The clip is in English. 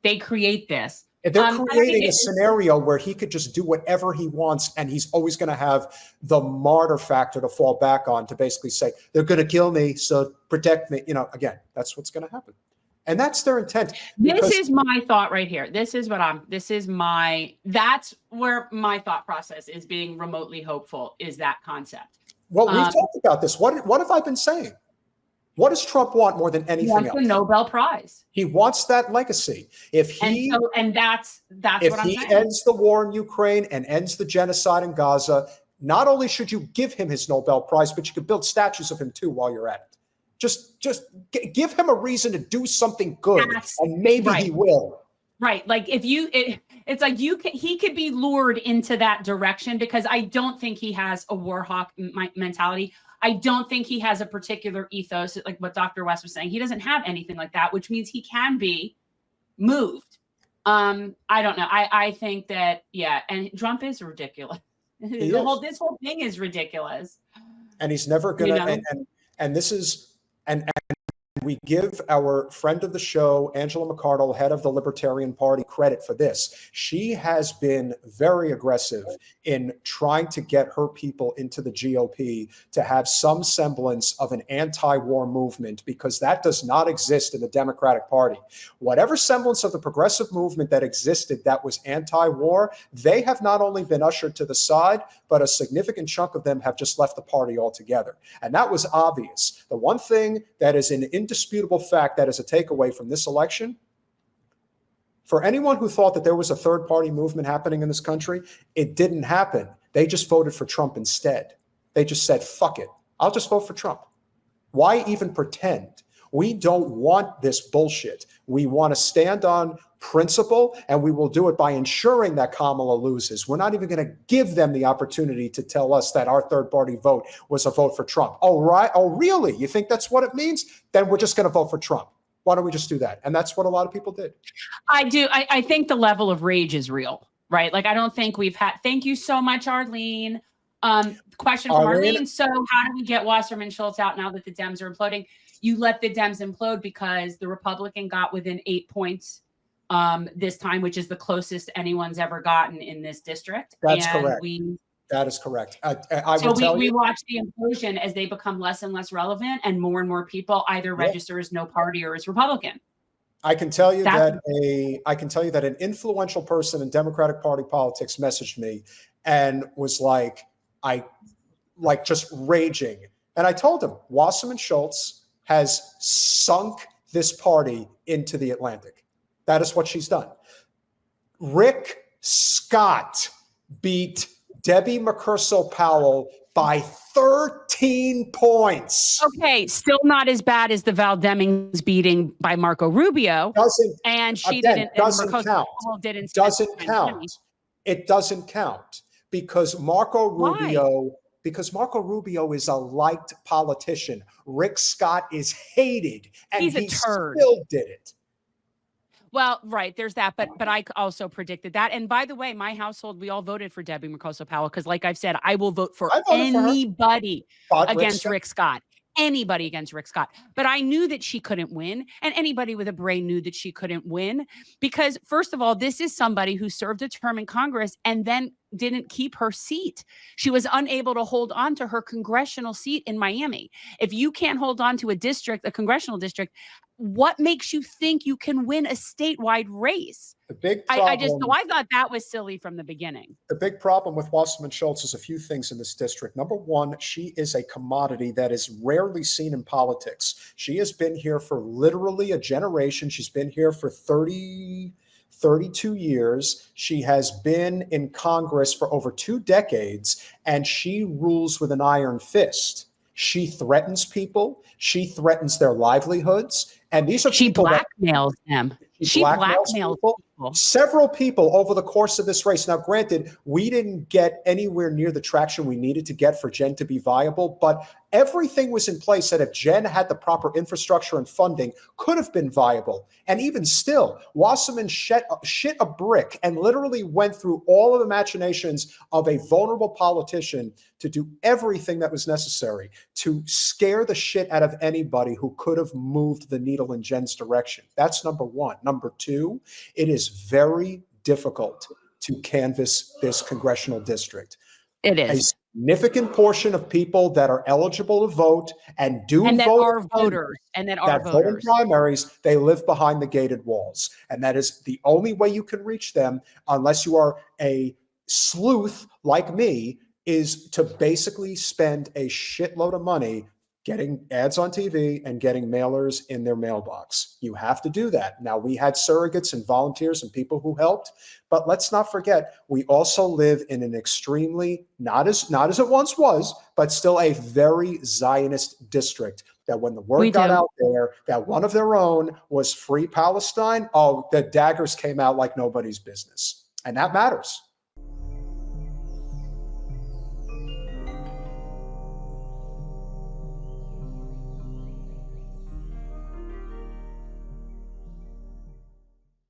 They create this. They're creating a scenario where he could just do whatever he wants, and he's always going to have the martyr factor to fall back on to basically say, they're going to kill me, so protect me. Again, that's what's going to happen. And that's their intent. This is my thought right here. That's where my thought process is being remotely hopeful, is that concept. Well, we've talked about this. What have I been saying? What does Trump want more than anything else? He wants the Nobel Prize. He wants that legacy. If he that's what I'm saying. If he ends the war in Ukraine and ends the genocide in Gaza, not only should you give him his Nobel Prize, but you could build statues of him too while you're at it. Just give him a reason to do something good, and maybe he will. Right. Like it's like he could be lured into that direction, because I don't think he has a war hawk mentality. I don't think he has a particular ethos, like what Dr. West was saying. He doesn't have anything like that, which means he can be moved. I don't know. I think that, and Trump is ridiculous. This whole thing is ridiculous. And he's never gonna, and this is, and we give our friend of the show, Angela McArdle, head of the Libertarian Party, credit for this. She has been very aggressive in trying to get her people into the GOP to have some semblance of an anti-war movement, because that does not exist in the Democratic Party. Whatever semblance of the progressive movement that existed that was anti-war, they have not only been ushered to the side, but a significant chunk of them have just left the party altogether. And that was obvious. The one thing that is an indisputable fact that is a takeaway from this election, for anyone who thought that there was a third party movement happening in this country, it didn't happen. They just voted for Trump instead. They just said, fuck it, I'll just vote for Trump. Why even pretend? We don't want this bullshit. We want to stand on principle, and we will do it by ensuring that Kamala loses. We're not even going to give them the opportunity to tell us that our third party vote was a vote for Trump. Oh, right. Oh, really? You think that's what it means? Then we're just going to vote for Trump. Why don't we just do that? And that's what a lot of people did. I do. I think the level of rage is real, right? Like, I don't think we've had, thank you so much, Arlene. Question from Arlene. So how do we get Wasserman Schultz out now that the Dems are imploding? You let the Dems implode because the Republican got within 8 points this time, which is the closest anyone's ever gotten in this district. That's correct. That is correct. We watch the implosion as they become less and less relevant, and more people either register as no party or as Republican. I can tell you that an influential person in Democratic Party politics messaged me and was just raging. And I told him, Wasserman Schultz has sunk this party into the Atlantic. That is what she's done. Rick Scott beat Debbie Powell by 13 points. Okay, still not as bad as the Val Demings beating by Marco Rubio. Doesn't count. It doesn't count because Marco Rubio. Because Marco Rubio is a liked politician. Rick Scott is hated, and he still did it. Well, right, there's that, but I also predicted that. And by the way, my household, we all voted for Debbie Powell because, like I've said, I will vote for anybody against Rick Scott. Anybody against Rick Scott. But I knew that she couldn't win, and anybody with a brain knew that she couldn't win because, first of all, this is somebody who served a term in Congress and then didn't keep her seat. She was unable to hold on to her congressional seat in Miami. If you can't hold on to a congressional district, what makes you think you can win a statewide race? The big problem, I thought that was silly from the beginning. The big problem with Wasserman Schultz is a few things in this district. Number one, she is a commodity that is rarely seen in politics. She has been here for literally a generation. She's been here for 32 years. She has been in Congress for over 2 decades, and she rules with an iron fist. She threatens people. She threatens their livelihoods. And these are she blackmails them. She blackmails people. several people over the course of this race. Now, granted, we didn't get anywhere near the traction we needed to get for Jen to be viable, but everything was in place that if Jen had the proper infrastructure and funding, could have been viable. And even still, Wasserman shit a brick and literally went through all of the machinations of a vulnerable politician to do everything that was necessary to scare the shit out of anybody who could have moved the needle in Jen's direction. That's number one. Number two, it is very difficult to canvass this congressional district. It is. A significant portion of people that are eligible to vote and do and that vote are voters and that are vote in voters. primaries, they live behind the gated walls. And that is the only way you can reach them, unless you are a sleuth like me, is to basically spend a shitload of money getting ads on TV and getting mailers in their mailbox. You have to do that. Now, we had surrogates and volunteers and people who helped, but let's not forget, we also live in an extremely, not as it once was, but still a very Zionist district, that when the word got out there that one of their own was free Palestine, oh, the daggers came out like nobody's business. And that matters.